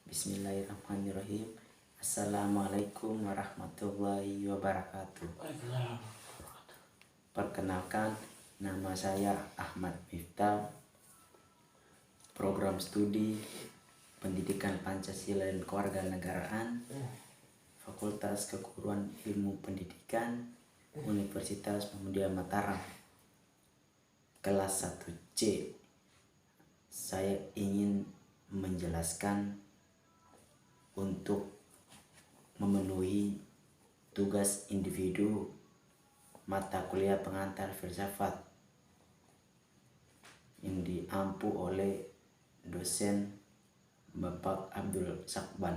Bismillahirrahmanirrahim. Assalamualaikum warahmatullahi wabarakatuh. Perkenalkan, nama saya Ahmad Miftah. Program studi Pendidikan Pancasila dan Kewarganegaraan, Fakultas Keguruan Ilmu Pendidikan, Universitas Muhammadiyah Mataram, kelas 1C. Saya ingin menjelaskan untuk memenuhi tugas individu mata kuliah pengantar filsafat yang diampu oleh dosen Bapak Abdul Sakban.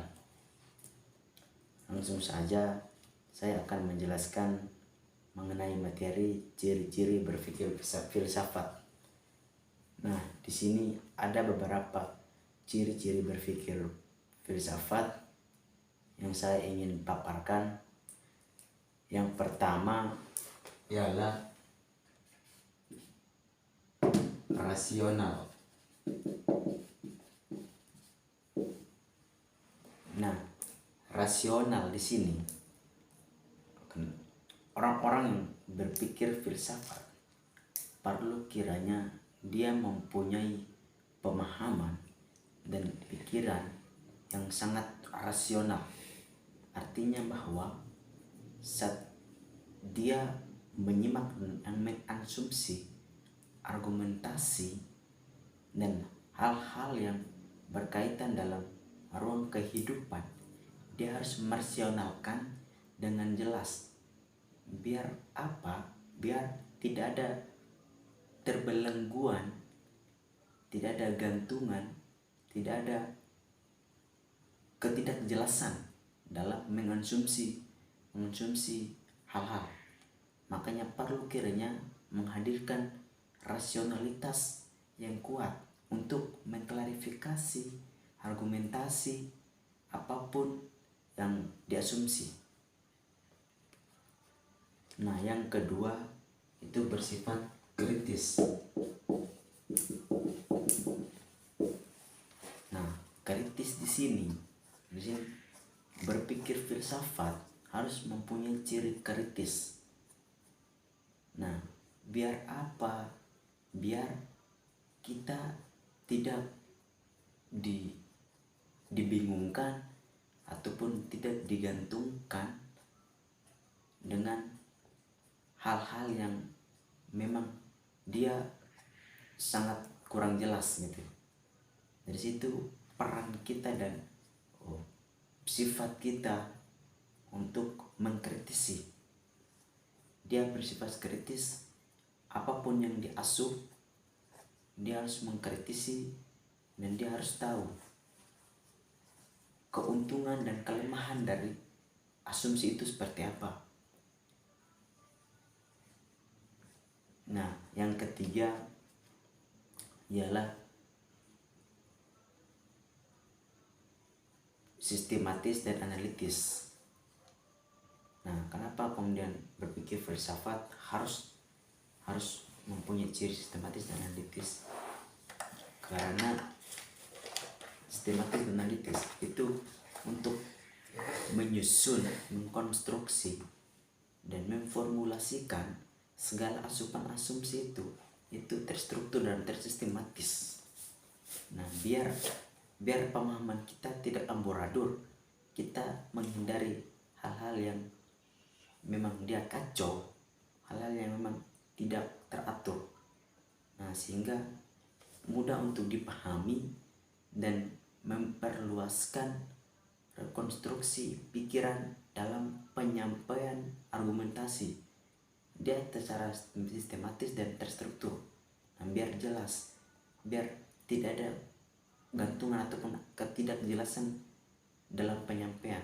Langsung saja saya akan menjelaskan mengenai materi ciri-ciri berpikir filsafat. Nah, di sini ada beberapa ciri-ciri berpikir filsafat yang saya ingin paparkan. Yang pertama ialah rasional. Nah, rasional di sini orang-orang yang berpikir filsafat perlu kiranya dia mempunyai pemahaman dan pikiran yang sangat rasional. Artinya bahwa saat dia menyimak dan mengasumsi argumentasi dan hal-hal yang berkaitan dalam ruang kehidupan, dia harus merasionalkan dengan jelas. Biar apa? Biar tidak ada terbelengguan, tidak ada gantungan, tidak ada ketidakjelasan dalam mengonsumsi hal-hal. Makanya perlu kiranya menghadirkan rasionalitas yang kuat untuk mengklarifikasi argumentasi apapun yang diasumsi. Nah, yang kedua itu bersifat kritis. Nah, kritis di sini berpikir filsafat harus mempunyai ciri kritis. Nah, biar apa? Biar kita tidak dibingungkan ataupun tidak digantungkan dengan hal-hal yang memang dia sangat kurang jelas gitu. Dari situ peran kita dan sifat kita untuk mengkritisi. Dia bersifat kritis, apapun yang diasuh dia harus mengkritisi dan dia harus tahu keuntungan dan kelemahan dari asumsi itu seperti apa. Nah, yang ketiga ialah sistematis dan analitis. Nah, kenapa kemudian berpikir filsafat harus mempunyai ciri sistematis dan analitis? Karena sistematis dan analitis itu untuk menyusun, mengkonstruksi dan memformulasikan segala asupan asumsi itu terstruktur dan tersistematis. Nah, biar pemahaman kita tidak amburadul, kita menghindari hal-hal yang memang dia kacau, hal-hal yang memang tidak teratur. Nah, sehingga mudah untuk dipahami dan memperluaskan rekonstruksi pikiran dalam penyampaian argumentasi. Dia secara sistematis dan terstruktur. Nah, biar jelas, biar tidak ada gantungan ataupun ketidakjelasan dalam penyampaian.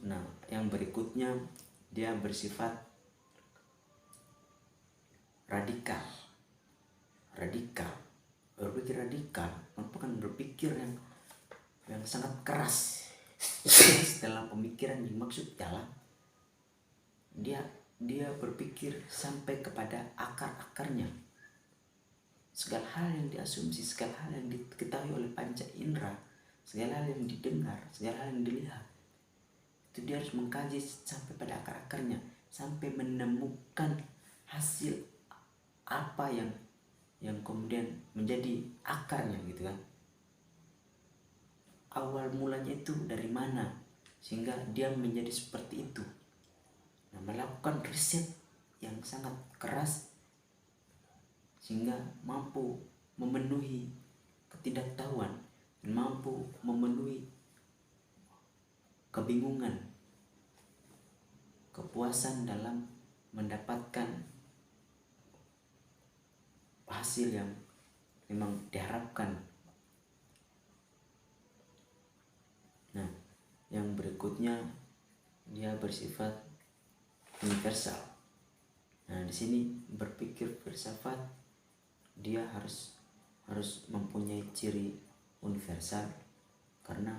Nah, yang berikutnya dia bersifat radikal. Berpikir radikal merupakan berpikir yang sangat keras dalam pemikiran. Yang maksud ialah dia berpikir sampai kepada akar-akarnya. segala hal yang diasumsi, segala hal yang diketahui oleh panca indera, segala hal yang didengar, segala hal yang dilihat, itu dia harus mengkaji sampai pada akar-akarnya, sampai menemukan hasil apa yang kemudian menjadi akarnya gitu kan. Awal mulanya itu dari mana sehingga dia menjadi seperti itu. Nah, melakukan riset yang sangat keras sehingga mampu memenuhi ketidaktahuan dan mampu memenuhi kebingungan, kepuasan dalam mendapatkan hasil yang memang diharapkan. Nah, yang berikutnya dia bersifat universal. Nah, di sini berpikir filsafat dia harus mempunyai ciri universal, karena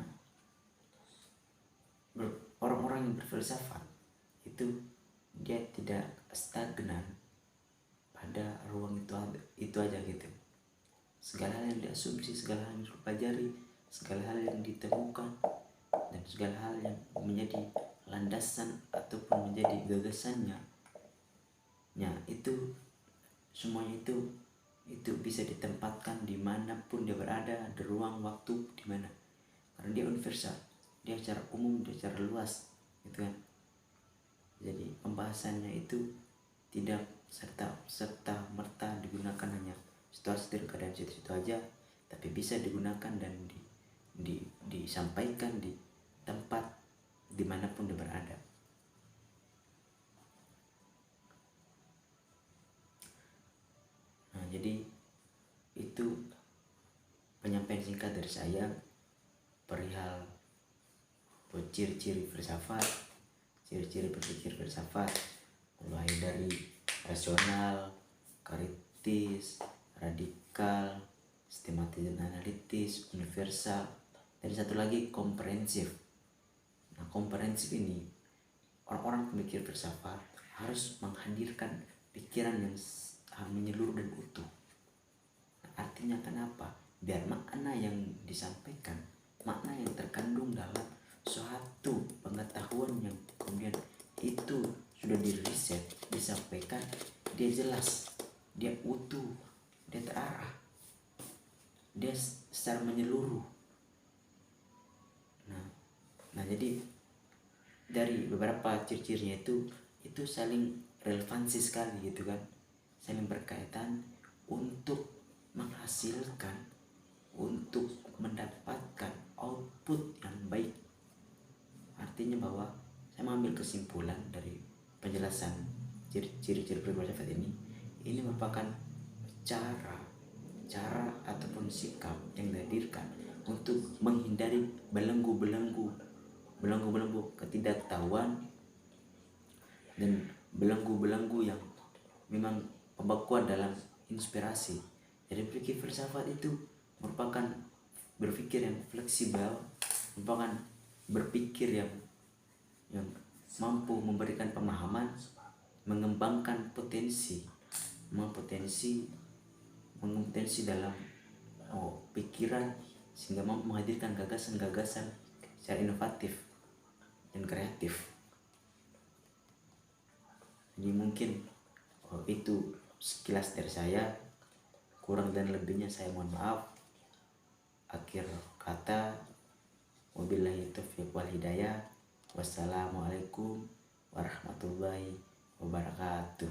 orang-orang yang berfilsafat itu dia tidak stagnan pada ruang itu aja gitu. Segala hal yang diasumsi, segala hal yang dipelajari, segala hal yang ditemukan, dan segala hal yang menjadi landasan ataupun menjadi gagasannya, itu semuanya itu bisa ditempatkan dimanapun dia berada, di ruang waktu di mana, karena dia universal, dia secara umum, dia secara luas gitu kan. Jadi pembahasannya itu tidak serta merta digunakan hanya situasi dan keadaan situ aja, tapi bisa digunakan dan disampaikan di tempat dimanapun dia berada. Nah, jadi itu penyampaian singkat dari saya perihal ciri-ciri filsafat, ciri-ciri berpikir filsafat, mulai dari rasional, kritis, radikal, sistematis dan analitis, universal, dan satu lagi komprehensif. Nah, komprehensif ini orang-orang pemikir filsafat harus menghadirkan pikiran yang menyeluruh dan utuh. Nah, artinya kenapa? Biar makna yang disampaikan, makna yang terkandung dalam suatu pengetahuan yang kemudian itu sudah diriset, disampaikan, dia jelas, dia utuh, dia terarah, dia secara menyeluruh. Nah, jadi dari beberapa ciri-cirinya itu saling relevansi sekali gitu kan, saling berkaitan untuk menghasilkan, untuk mendapatkan output yang baik. Artinya bahwa saya mengambil kesimpulan dari penjelasan ciri-ciri filsafat ini merupakan cara ataupun sikap yang dihadirkan untuk menghindari belenggu-belenggu ketidaktahuan dan belenggu-belenggu yang memang pembekuan dalam inspirasi. Jadi berpikir filsafat itu merupakan berpikir yang fleksibel, merupakan berpikir yang mampu memberikan pemahaman, mengembangkan potensi dalam pikiran, sehingga mampu menghadirkan gagasan-gagasan secara inovatif dan kreatif. Jadi mungkin itu sekilas dari saya, kurang dan lebihnya saya mohon maaf. Akhir kata, wabillahi taufiq wal hidayah. Wassalamualaikum warahmatullahi wabarakatuh.